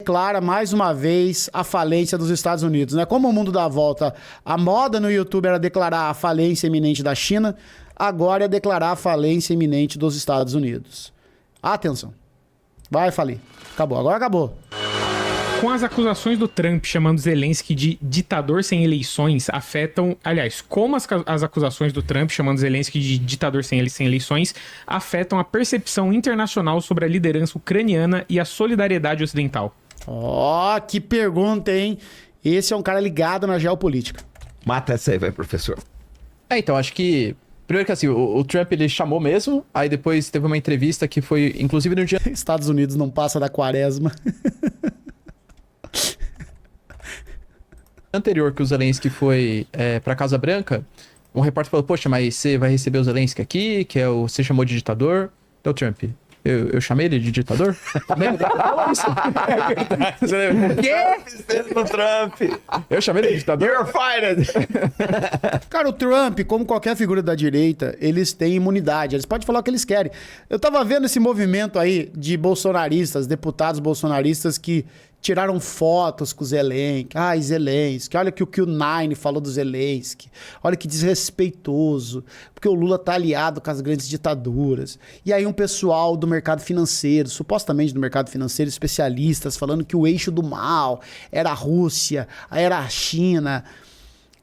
declara mais uma vez a falência dos Estados Unidos, né? Como o mundo dá a volta, a moda no YouTube era declarar a falência iminente da China, agora é declarar a falência iminente dos Estados Unidos. Atenção. Vai falir. Acabou. Agora acabou. Com as acusações do Trump chamando Zelensky de ditador sem eleições afetam... Aliás, como as acusações do Trump chamando Zelensky de ditador sem eleições afetam a percepção internacional sobre a liderança ucraniana e a solidariedade ocidental? Ó, que pergunta, hein? Esse é um cara ligado na geopolítica. Mata essa aí, vai, professor. Então, acho que... Primeiro que assim, o Trump ele chamou mesmo, aí depois teve uma entrevista que foi, inclusive no dia... Estados Unidos não passa da quaresma. anterior que o Zelensky foi pra Casa Branca, um repórter falou, poxa, mas você vai receber o Zelensky aqui, que é você chamou de ditador? Então, Trump, eu chamei ele de ditador? Fala isso. Você lembra? O quê? No Trump. Eu chamei ele de ditador? You're fired. Cara, o Trump, como qualquer figura da direita, eles têm imunidade. Eles podem falar o que eles querem. Eu tava vendo esse movimento aí de bolsonaristas, deputados bolsonaristas que tiraram fotos com o Zelensky. Ai, Zelensky, olha que o Q9 falou do Zelensky. Olha que desrespeitoso. Porque o Lula tá aliado com as grandes ditaduras. E aí um pessoal do mercado financeiro, supostamente do mercado financeiro, especialistas, falando que o eixo do mal era a Rússia, era a China.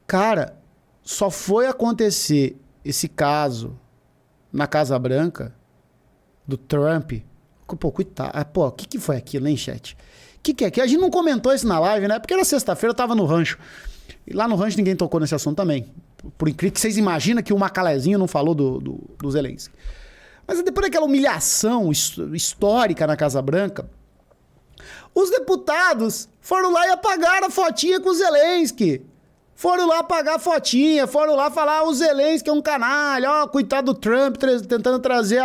Cara, só foi acontecer esse caso na Casa Branca do Trump. Pô, coitado. Pô, o que foi aquilo, hein, chat? O que é que a gente não comentou isso na live, né? Porque era sexta-feira, eu tava no rancho. E lá no rancho ninguém tocou nesse assunto também. Por incrível que vocês imaginam que o Macalezinho não falou do Zelensky. Mas depois daquela humilhação histórica na Casa Branca, os deputados foram lá e apagaram a fotinha com o Zelensky. Foram lá apagar a fotinha, foram lá falar o Zelensky é um canalha, ó, coitado do Trump tentando trazer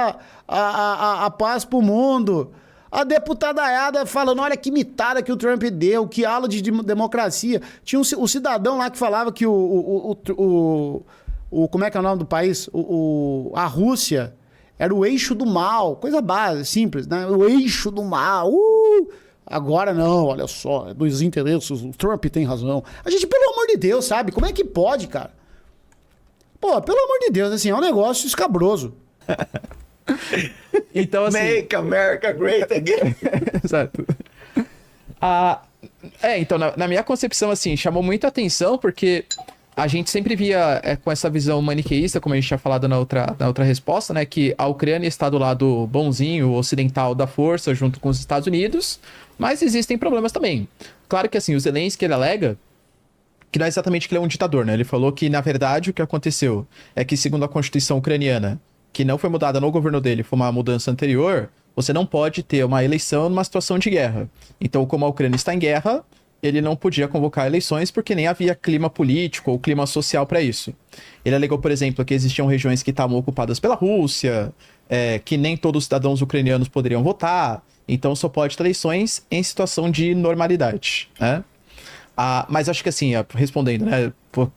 a paz pro mundo. A deputada Ayada falando, olha que mitada que o Trump deu, que aula de democracia. Tinha o cidadão lá que falava que como é que é o nome do país? A Rússia era o eixo do mal. Coisa básica, simples, né? O eixo do mal. Agora não, olha só, dos interesses, o Trump tem razão. A gente, pelo amor de Deus, sabe? Como é que pode, cara? Pô, pelo amor de Deus, assim, é um negócio escabroso. Então, assim... Make America Great Again. Exato. Então, na minha concepção, assim, chamou muita atenção porque a gente sempre via com essa visão maniqueísta, como a gente tinha falado na outra resposta, né? Que a Ucrânia está do lado bonzinho, ocidental da força, junto com os Estados Unidos, mas existem problemas também. Claro que, assim, o Zelensky, ele alega que não é exatamente que ele é um ditador, né? Ele falou que, na verdade, o que aconteceu é que, segundo a Constituição ucraniana, que não foi mudada no governo dele, foi uma mudança anterior, você não pode ter uma eleição numa situação de guerra. Então, como a Ucrânia está em guerra, ele não podia convocar eleições porque nem havia clima político ou clima social para isso. Ele alegou, por exemplo, que existiam regiões que estavam ocupadas pela Rússia, que nem todos os cidadãos ucranianos poderiam votar, então só pode ter eleições em situação de normalidade, né? Mas acho que assim, respondendo, né,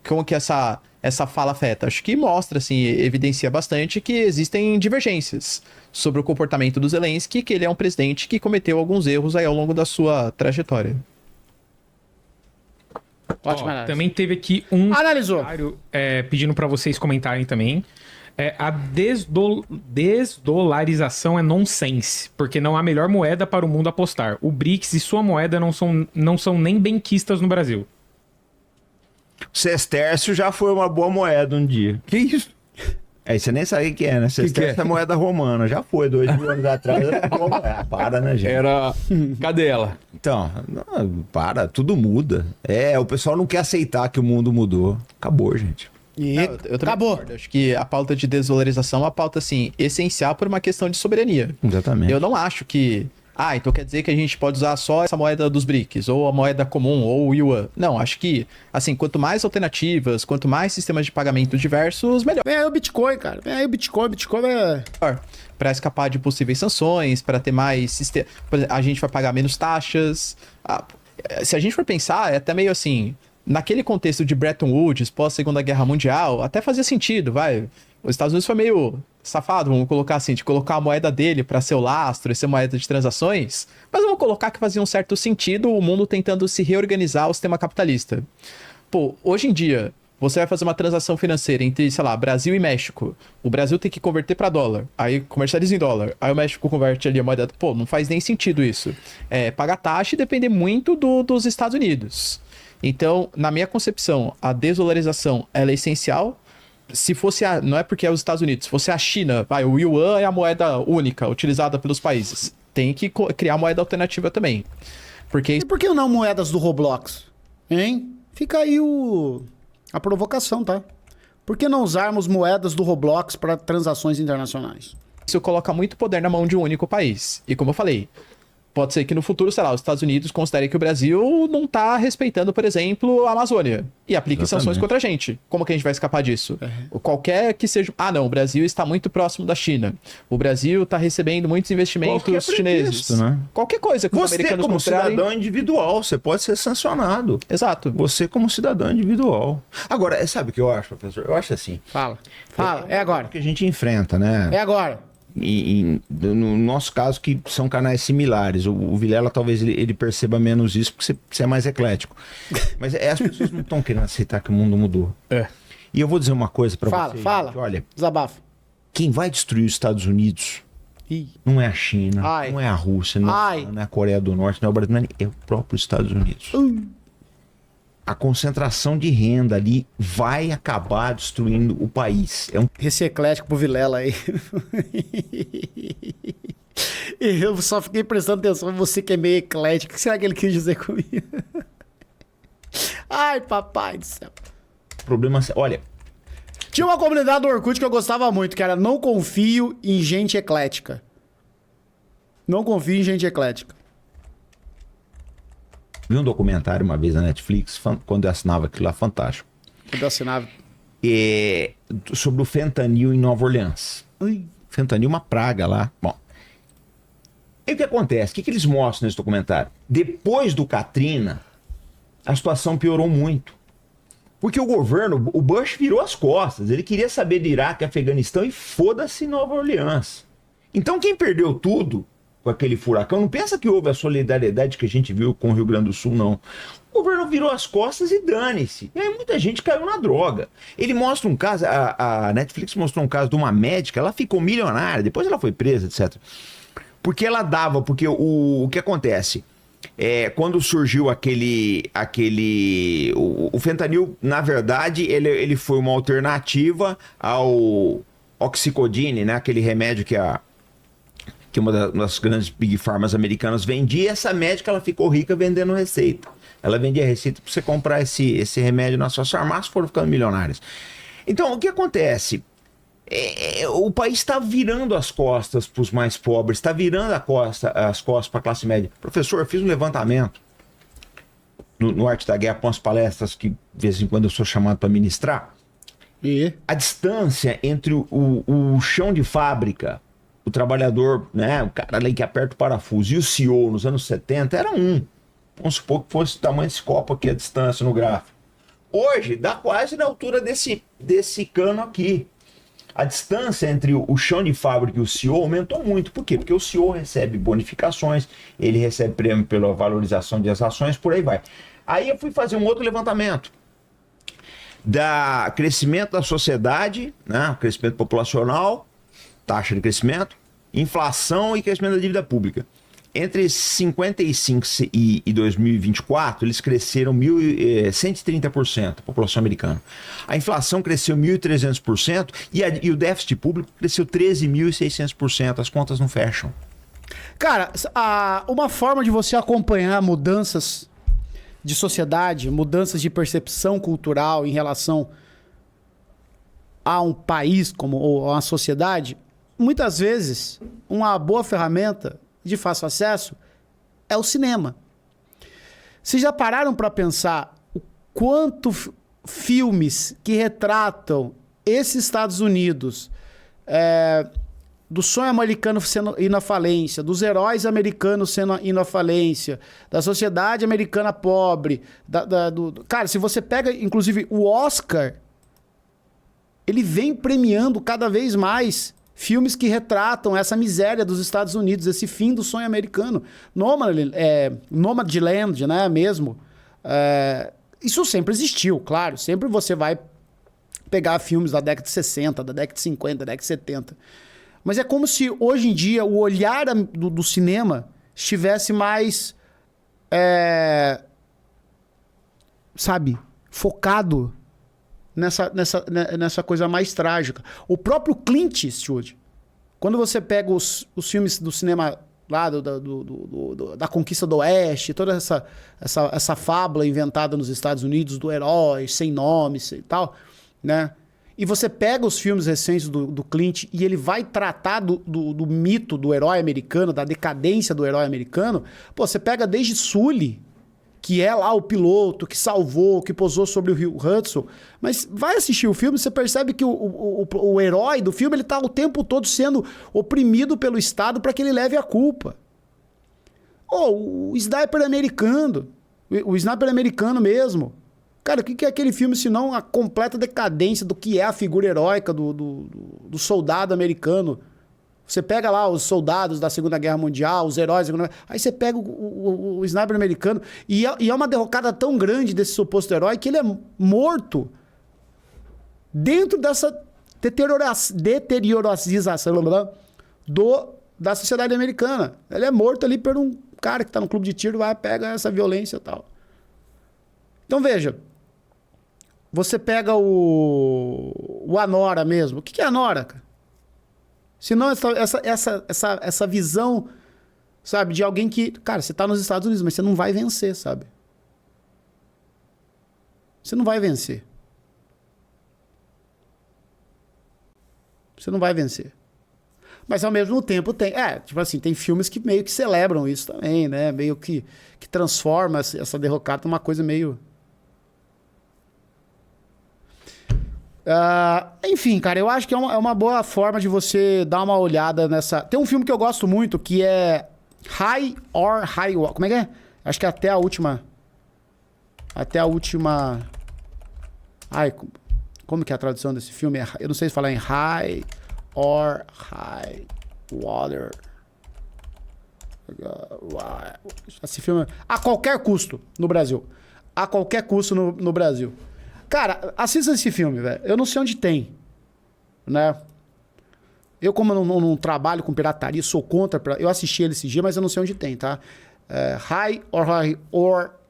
como que essa fala afeta? Acho que mostra, assim, evidencia bastante que existem divergências sobre o comportamento do Zelensky, que ele é um presidente que cometeu alguns erros aí ao longo da sua trajetória. Ótimo. Também teve aqui um Analisou. comentário pedindo para vocês comentarem também. A desdolarização é nonsense, porque não há melhor moeda para o mundo apostar. O BRICS e sua moeda não são nem benquistas no Brasil. O sestércio já foi uma boa moeda um dia. Que isso? Você nem sabe o que é, né? Sestércio é moeda romana. Já foi, 2000 anos atrás. Era uma boa moeda. Para, né, gente? Era... Cadê ela? Então, tudo muda. O pessoal não quer aceitar que o mundo mudou. Acabou, gente. E Eu também acabou. concordo. Acho que a pauta de desvalorização é uma pauta, assim, essencial por uma questão de soberania. Exatamente. Eu não acho que... então quer dizer que a gente pode usar só essa moeda dos BRICS, ou a moeda comum, ou o Yuan. Não, acho que, assim, quanto mais alternativas, quanto mais sistemas de pagamento diversos, melhor. Vem aí o Bitcoin, cara. Vem aí o Bitcoin. Bitcoin é... Para escapar de possíveis sanções, para ter mais sistema. A gente vai pagar menos taxas. Se a gente for pensar, é até meio assim... naquele contexto de Bretton Woods, pós-Segunda Guerra Mundial, até fazia sentido, vai. Os Estados Unidos foi meio safado, vamos colocar assim, de colocar a moeda dele para ser o lastro e ser moeda de transações, mas vamos colocar que fazia um certo sentido o mundo tentando se reorganizar ao sistema capitalista. Pô, hoje em dia, você vai fazer uma transação financeira entre, sei lá, Brasil e México. O Brasil tem que converter para dólar, aí comercializa em dólar, aí o México converte ali a moeda. Pô, não faz nem sentido isso. Pagar taxa e depender muito dos Estados Unidos. Então, na minha concepção, a desdolarização ela é essencial. Se fosse não é porque é os Estados Unidos, se fosse a China, o Yuan é a moeda única utilizada pelos países. Tem que criar moeda alternativa também. Porque... E por que não moedas do Roblox? Hein? Fica aí a provocação, tá? Por que não usarmos moedas do Roblox para transações internacionais? Isso coloca muito poder na mão de um único país. E como eu falei, pode ser que no futuro, sei lá, os Estados Unidos considerem que o Brasil não tá respeitando, por exemplo, a Amazônia. E apliquem sanções contra a gente. Como que a gente vai escapar disso? Qualquer que seja... Ah, não, o Brasil está muito próximo da China. O Brasil está recebendo muitos investimentos chineses. Né? Qualquer coisa que os você, americanos como mostrarem... cidadão individual, você pode ser sancionado. Exato. Você como cidadão individual. Agora, sabe o que eu acho, professor? Eu acho assim... Fala. É agora. Que a gente enfrenta, né? É agora. No nosso caso, que são canais similares. O Vilela talvez ele perceba menos isso, porque você é mais eclético. Mas as pessoas não estão querendo aceitar que o mundo mudou. E eu vou dizer uma coisa para vocês. Fala. Que, olha, Desabafo. quem vai destruir os Estados Unidos não é a China, não é a Rússia, não é a Coreia do Norte, não é o Brasil, é o próprio Estados Unidos. A concentração de renda ali vai acabar destruindo o país. Esse eclético pro Vilela aí. Eu só fiquei prestando atenção em você que é meio eclético. O que será que ele quis dizer comigo? Ai, papai do céu. Problema... Olha... Tinha uma comunidade do Orkut que eu gostava muito, que era Não Confio em Gente Eclética. Não confio em gente eclética. Vi um documentário uma vez na Netflix, quando eu assinava aquilo lá, fantástico. Quando eu assinava. Sobre o fentanil em Nova Orleans. Fentanil é uma praga lá. Bom. E o que acontece? O que eles mostram nesse documentário? Depois do Katrina, a situação piorou muito. Porque o governo, o Bush virou as costas. Ele queria saber de Iraque, Afeganistão e foda-se Nova Orleans. Então quem perdeu tudo com aquele furacão, não pensa que houve a solidariedade que a gente viu com o Rio Grande do Sul, não. O governo virou as costas e dane-se. E aí muita gente caiu na droga. Ele mostra um caso, a Netflix mostrou um caso de uma médica, ela ficou milionária, depois ela foi presa, etc. Porque ela dava, porque o que acontece? Quando surgiu o fentanil, na verdade, ele foi uma alternativa ao oxicodone, né? Aquele remédio que uma das grandes big pharmas americanas vendia. Essa médica, ela ficou rica vendendo receita. Ela vendia receita para você comprar esse remédio nas suas farmácias, foram ficando milionários. Então, o que acontece? O país está virando as costas para os mais pobres, está virando as costas para a classe média. Professor, eu fiz um levantamento no Arte da Guerra, com as palestras que de vez em quando eu sou chamado para ministrar. A distância entre o chão de fábrica, o trabalhador, né, o cara ali que aperta o parafuso, e o CEO nos anos 70 era vamos supor que fosse o tamanho desse copo aqui, a distância no gráfico. Hoje dá quase na altura desse cano aqui. A distância entre o chão de fábrica e o CEO aumentou muito. Por quê? Porque o CEO recebe bonificações, ele recebe prêmio pela valorização das ações, por aí vai. Aí eu fui fazer um outro levantamento da crescimento da sociedade, né? Crescimento populacional, taxa de crescimento, inflação e crescimento da dívida pública. Entre 55 e 2024, eles cresceram 130%, a população americana. A inflação cresceu 1.300% e o déficit público cresceu 13.600%. As contas não fecham. Cara, uma forma de você acompanhar mudanças de sociedade, mudanças de percepção cultural em relação a um país ou a uma sociedade, muitas vezes, uma boa ferramenta de fácil acesso é o cinema. Vocês já pararam para pensar o quanto filmes que retratam esses Estados Unidos do sonho americano indo à falência, dos heróis americanos indo à falência, da sociedade americana pobre. Cara, se você pega, inclusive, o Oscar, ele vem premiando cada vez mais filmes que retratam essa miséria dos Estados Unidos, esse fim do sonho americano. Nomadland, né, mesmo. Isso sempre existiu, claro. Sempre você vai pegar filmes da década de 60, da década de 50, da década de 70. Mas é como se, hoje em dia, o olhar do cinema estivesse mais, sabe, focado nessa coisa mais trágica. O próprio Clint Eastwood, quando você pega os filmes do cinema lá da Conquista do Oeste, toda essa fábula inventada nos Estados Unidos do herói sem nome e tal, né? E você pega os filmes recentes do Clint e ele vai tratar do mito do herói americano, da decadência do herói americano. Pô, você pega desde Sully, que é lá o piloto que salvou, que pousou sobre o rio Hudson. Mas vai assistir o filme, você percebe que o herói do filme, ele tá o tempo todo sendo oprimido pelo Estado para que ele leve a culpa. O Sniper americano. O Sniper americano mesmo. Cara, o que é aquele filme senão a completa decadência do que é a figura heróica do soldado americano? Você pega lá os soldados da Segunda Guerra Mundial, os heróis... Aí você pega o sniper americano e é uma derrocada tão grande desse suposto herói que ele é morto dentro dessa deteriorização da sociedade americana. Ele é morto ali por um cara que tá no clube de tiro, vai, pega essa violência e tal. Então veja, você pega o Anora mesmo. O que é Anora, cara? Senão essa visão, sabe, de alguém que... Cara, você tá nos Estados Unidos, mas você não vai vencer, sabe? Você não vai vencer. Você não vai vencer. Mas ao mesmo tempo tem... tipo assim, tem filmes que meio que celebram isso também, né? Meio que transforma essa derrocada numa coisa meio... enfim, cara, eu acho que é uma boa forma de você dar uma olhada nessa... Tem um filme que eu gosto muito, que é High or High... Como é que é? Acho que é até a última... Ai, como que é a tradução desse filme? Eu não sei se falar em High or High Water. Esse filme... A qualquer custo no Brasil. A qualquer custo no Brasil. Cara, assista esse filme, velho. Eu não sei onde tem, né? Eu, como eu não trabalho com pirataria, sou contra... Eu assisti ele esse dia, mas eu não sei onde tem, tá? High or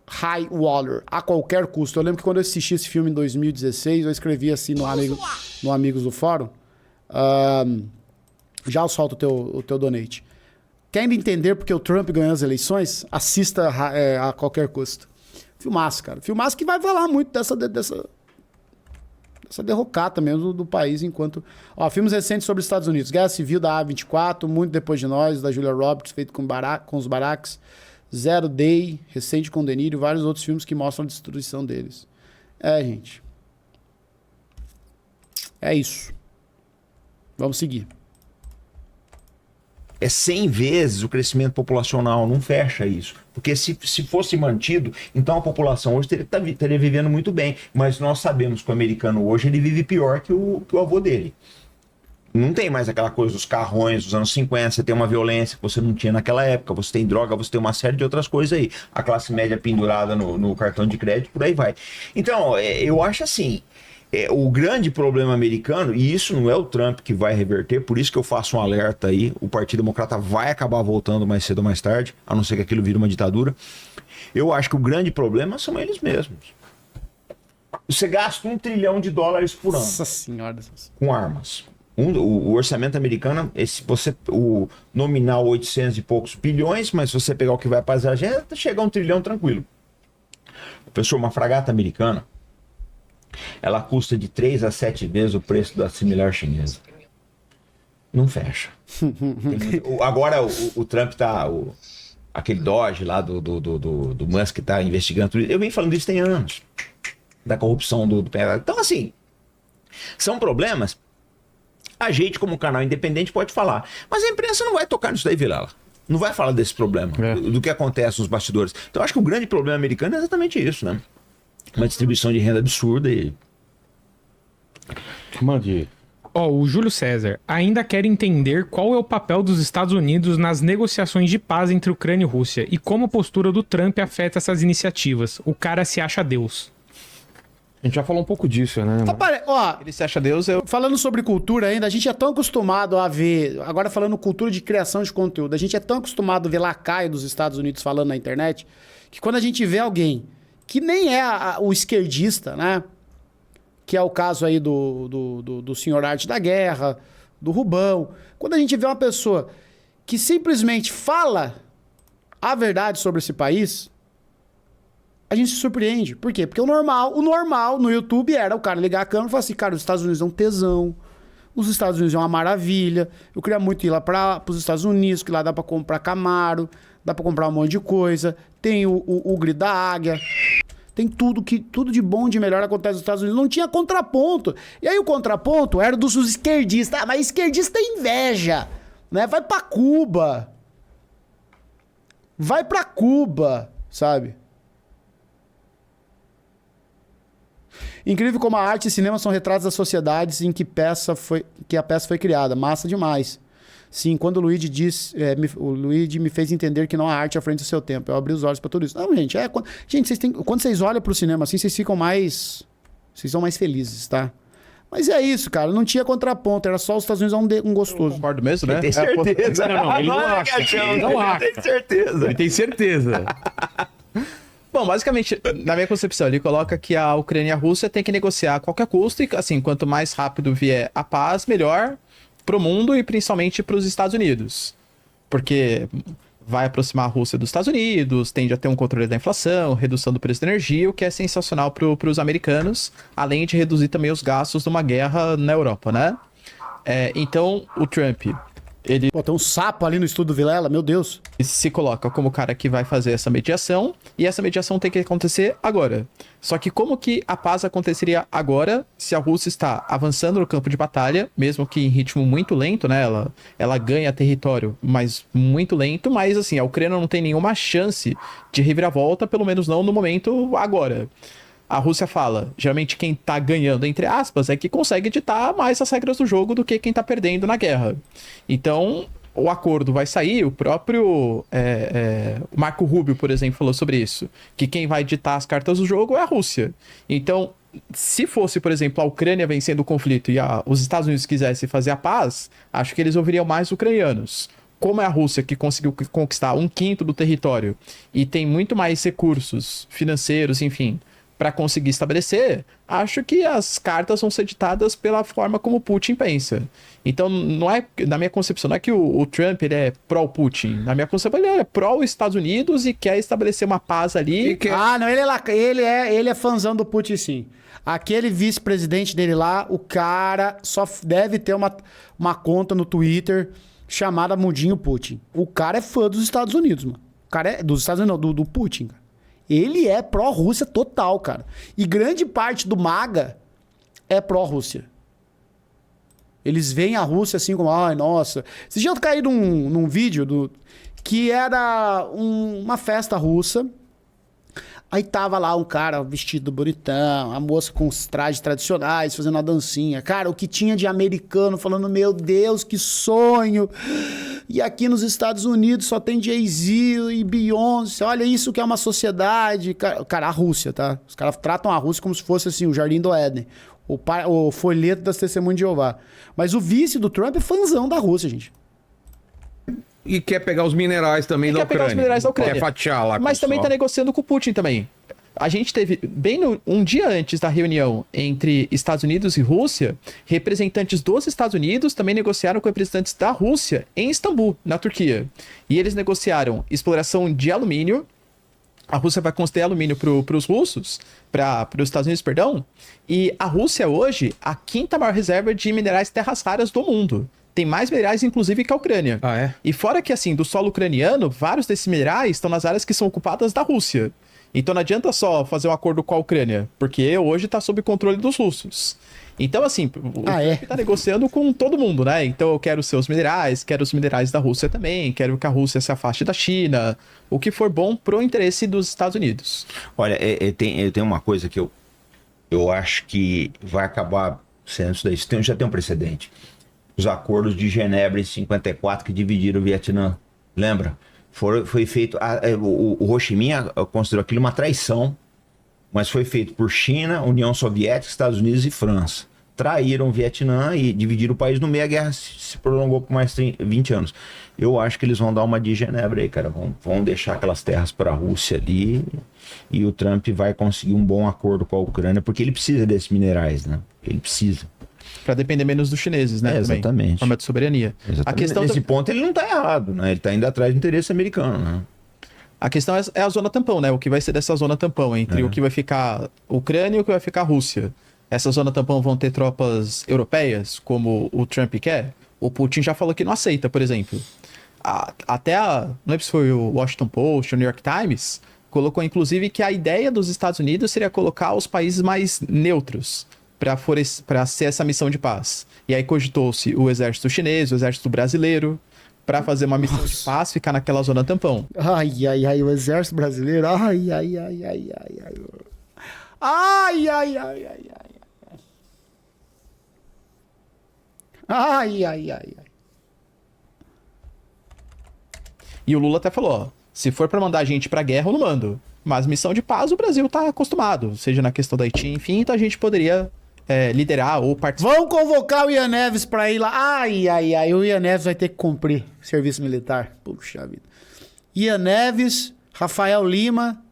High Water. A qualquer custo. Eu lembro que quando eu assisti esse filme em 2016, eu escrevi assim no Amigos do Fórum. Já eu solto o teu donate. Querendo entender porque o Trump ganhou as eleições? Assista a qualquer custo. Filmaço, cara. Filmaço que vai falar muito dessa derrocata mesmo do país enquanto... filmes recentes sobre os Estados Unidos. Guerra Civil da A24, Muito Depois de Nós, da Julia Roberts, feito com os Baraques. Zero Day, recente com De Niro, e vários outros filmes que mostram a destruição deles. Gente. É isso. Vamos seguir. É 100 vezes o crescimento populacional, não fecha isso. Porque se fosse mantido, então a população hoje estaria vivendo muito bem. Mas nós sabemos que o americano hoje ele vive pior que o avô dele. Não tem mais aquela coisa dos carrões dos anos 50, você tem uma violência que você não tinha naquela época, você tem droga, você tem uma série de outras coisas aí. A classe média pendurada no cartão de crédito, por aí vai. Então, eu acho assim... o grande problema americano, e isso não é o Trump que vai reverter, por isso que eu faço um alerta aí, o Partido Democrata vai acabar voltando mais cedo ou mais tarde, a não ser que aquilo vire uma ditadura. Eu acho que o grande problema são eles mesmos. Você gasta $1 trilhão por ano. Nossa senhora. Com armas. O orçamento americano, o nominal 800 e poucos bilhões, mas se você pegar o que vai para as agências, chega a $1 trilhão tranquilo. Professor, uma fragata americana, ela custa de 3 a 7 vezes o preço da similar chinesa. Não fecha. Agora o Trump tá... aquele Doge lá do Musk que tá investigando tudo. Eu venho falando isso tem anos. Da corrupção do Então, assim, são problemas A gente, como canal independente, pode falar. Mas a imprensa não vai tocar nisso daí, Vilela. Não vai falar desse problema, do que acontece nos bastidores. Então, eu acho que o grande problema americano é exatamente isso, né? Uma distribuição de renda absurda e... Mande. O Júlio César ainda quer entender qual é o papel dos Estados Unidos nas negociações de paz entre Ucrânia e Rússia e como a postura do Trump afeta essas iniciativas. O cara se acha Deus. A gente já falou um pouco disso, né? Ele se acha Deus, Falando sobre cultura ainda, a gente é tão acostumado a ver... Agora falando cultura de criação de conteúdo, a gente é tão acostumado a ver lacaio dos Estados Unidos falando na internet, que quando a gente vê alguém que nem é o esquerdista, né? Que é o caso aí do senhor Arte da Guerra, do Rubão. Quando a gente vê uma pessoa que simplesmente fala a verdade sobre esse país, a gente se surpreende. Por quê? Porque o normal no YouTube era o cara ligar a câmera e falar assim, cara, os Estados Unidos é um tesão, os Estados Unidos é uma maravilha, eu queria muito ir lá para os Estados Unidos, que lá dá para comprar Camaro, dá para comprar um monte de coisa, tem o Grito da Águia... Tem tudo de bom, de melhor acontece nos Estados Unidos. Não tinha contraponto. E aí o contraponto era dos esquerdistas. Ah, mas esquerdista tem inveja, né? Vai pra Cuba. Vai pra Cuba, sabe? Incrível como a arte e cinema são retratos das sociedades em que a peça foi criada. Massa demais. Sim, quando o Luigi me fez entender que não há arte à frente do seu tempo. Eu abri os olhos pra tudo isso. Não, gente, quando vocês olham pro cinema assim, vocês ficam mais... Vocês são mais felizes, tá? Mas é isso, cara. Não tinha contraponto. Era só os Estados Unidos um gostoso. eu concordo mesmo, né? Tem certeza. Não, ele não acha. Ele não acha. Tem certeza. Ele tem certeza. Bom, basicamente, na minha concepção, ele coloca que a Ucrânia e a Rússia têm que negociar a qualquer custo e, assim, quanto mais rápido vier a paz, melhor pro mundo e principalmente pros Estados Unidos. Porque vai aproximar a Rússia dos Estados Unidos, tende a ter um controle da inflação, redução do preço da energia, o que é sensacional pros americanos, além de reduzir também os gastos de uma guerra na Europa, né? Então, o Trump... Ele Pô, tem um sapo ali no estudo do Vilela, meu Deus. se coloca como o cara que vai fazer essa mediação, e essa mediação tem que acontecer agora. Só que como que a paz aconteceria agora, se a Rússia está avançando no campo de batalha, mesmo que em ritmo muito lento, né? Ela ganha território, mas muito lento, mas assim, a Ucrânia não tem nenhuma chance de reviravolta, pelo menos não no momento agora. A Rússia fala, geralmente quem tá ganhando, entre aspas, é que consegue ditar mais as regras do jogo do que quem tá perdendo na guerra. Então, o acordo vai sair, o próprio Marco Rubio, por exemplo, falou sobre isso, que quem vai ditar as cartas do jogo é a Rússia. Então, se fosse, por exemplo, a Ucrânia vencendo o conflito e os Estados Unidos quisessem fazer a paz, acho que eles ouviriam mais os ucranianos. Como é a Rússia que conseguiu conquistar 1/5 do território e tem muito mais recursos financeiros, enfim, para conseguir estabelecer, acho que as cartas vão ser ditadas pela forma como o Putin pensa. Então, não é, na minha concepção, não é que o Trump ele é pró-Putin. Na minha concepção, ele é pró-Estados Unidos e quer estabelecer uma paz ali. Ah, não, ele é fãzão do Putin, sim. Aquele vice-presidente dele lá, o cara só deve ter uma conta no Twitter chamada Mudinho Putin. O cara é fã dos Estados Unidos, mano. O cara é dos Estados Unidos, não, do Putin, cara. Ele é pró-Rússia total, cara. E grande parte do MAGA é pró-Rússia. Eles veem a Rússia assim como, ai, nossa. Vocês já caíram num vídeo que era uma festa russa. Aí tava lá um cara vestido bonitão, a moça com os trajes tradicionais, fazendo uma dancinha. Cara, o que tinha de americano falando, meu Deus, que sonho. E aqui nos Estados Unidos só tem Jay-Z e Beyoncé. Olha isso que é uma sociedade. Cara, a Rússia, tá? Os caras tratam a Rússia como se fosse assim, o Jardim do Éden. O folheto das Testemunhas de Jeová. Mas o vice do Trump é fãzão da Rússia, gente. E quer pegar os minerais também da Ucrânia. Quer pegar os minerais da Ucrânia. Quer fatiar lá. Mas também tá negociando com o Putin também. A gente teve, um dia antes da reunião entre Estados Unidos e Rússia, representantes dos Estados Unidos também negociaram com representantes da Rússia em Istambul, na Turquia. E eles negociaram exploração de alumínio. A Rússia vai conceder alumínio para os russos, para os Estados Unidos, perdão. E a Rússia hoje, a 5ª maior reserva de minerais terras raras do mundo. tem mais minerais, inclusive, que a Ucrânia. Ah, é? E fora que, assim, do solo ucraniano, vários desses minerais estão nas áreas que são ocupadas da Rússia. Então não adianta só fazer um acordo com a Ucrânia, porque hoje está sob controle dos russos. Então, assim, o Trump tá negociando com todo mundo, né? Então eu quero seus minerais, quero os minerais da Rússia também, quero que a Rússia se afaste da China, o que for bom pro interesse dos Estados Unidos. Olha, tem uma coisa que eu acho que vai acabar sendo isso daí. Já tem um precedente. Os acordos de Genebra em 54 que dividiram o Vietnã. Lembra? Foi feito... o Ho Chi Minh considerou aquilo uma traição, mas foi feito por China, União Soviética, Estados Unidos e França. Traíram o Vietnã e dividiram o país no meio. A guerra se prolongou por mais 20 anos. Eu acho que eles vão dar uma de Genebra aí, cara. Vão deixar aquelas terras para a Rússia ali e o Trump vai conseguir um bom acordo com a Ucrânia, porque ele precisa desses minerais, né? Ele precisa. Para depender menos dos chineses, né? Exatamente. Forma de soberania. Exatamente. A questão Nesse ponto ele não tá errado, né? Ele tá indo atrás do interesse americano, né? A questão é a zona tampão, né? O que vai ser dessa zona tampão entre o que vai ficar Ucrânia e o que vai ficar Rússia. Essa zona tampão vão ter tropas europeias, como o Trump quer? O Putin já falou que não aceita, por exemplo. Não lembro se foi o Washington Post, o New York Times, colocou inclusive que a ideia dos Estados Unidos seria colocar os países mais neutros para ser essa missão de paz. E aí cogitou-se o exército chinês, o exército brasileiro, para fazer uma missão de paz, ficar naquela zona tampão. Ai, o exército brasileiro. Ai. Ai, ai, ai, ai. Ai. E o Lula até falou, ó, se for para mandar a gente pra guerra, eu não mando. Mas missão de paz o Brasil tá acostumado, seja na questão da Haiti, enfim, então a gente poderia liderar ou participar. Vão convocar o Ian Neves pra ir lá. Ai. O Ian Neves vai ter que cumprir serviço militar. Puxa vida. Ian Neves, Rafael Lima,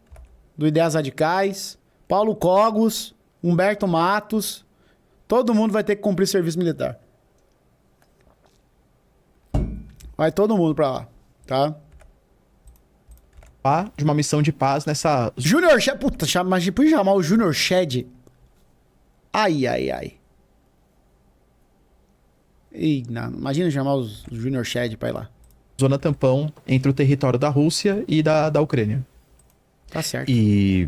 do Ideias Radicais, Paulo Cogos, Humberto Matos. Todo mundo vai ter que cumprir serviço militar. Vai todo mundo pra lá, tá? De uma missão de paz nessa... Junior Shed. Puta, mas depois de chamar o Junior Shed. Ai. Ih, não, imagina chamar os Junior Shed pra ir lá. Zona tampão entre o território da Rússia e da Ucrânia. Tá certo. E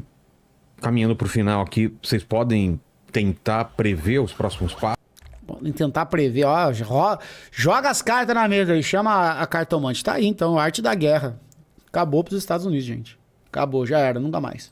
caminhando pro final aqui, vocês podem tentar prever os próximos passos? Podem tentar prever, ó. Joga as cartas na mesa e chama a cartomante. Tá aí, então, arte da guerra. Acabou pros Estados Unidos, gente. Acabou, já era, nunca mais.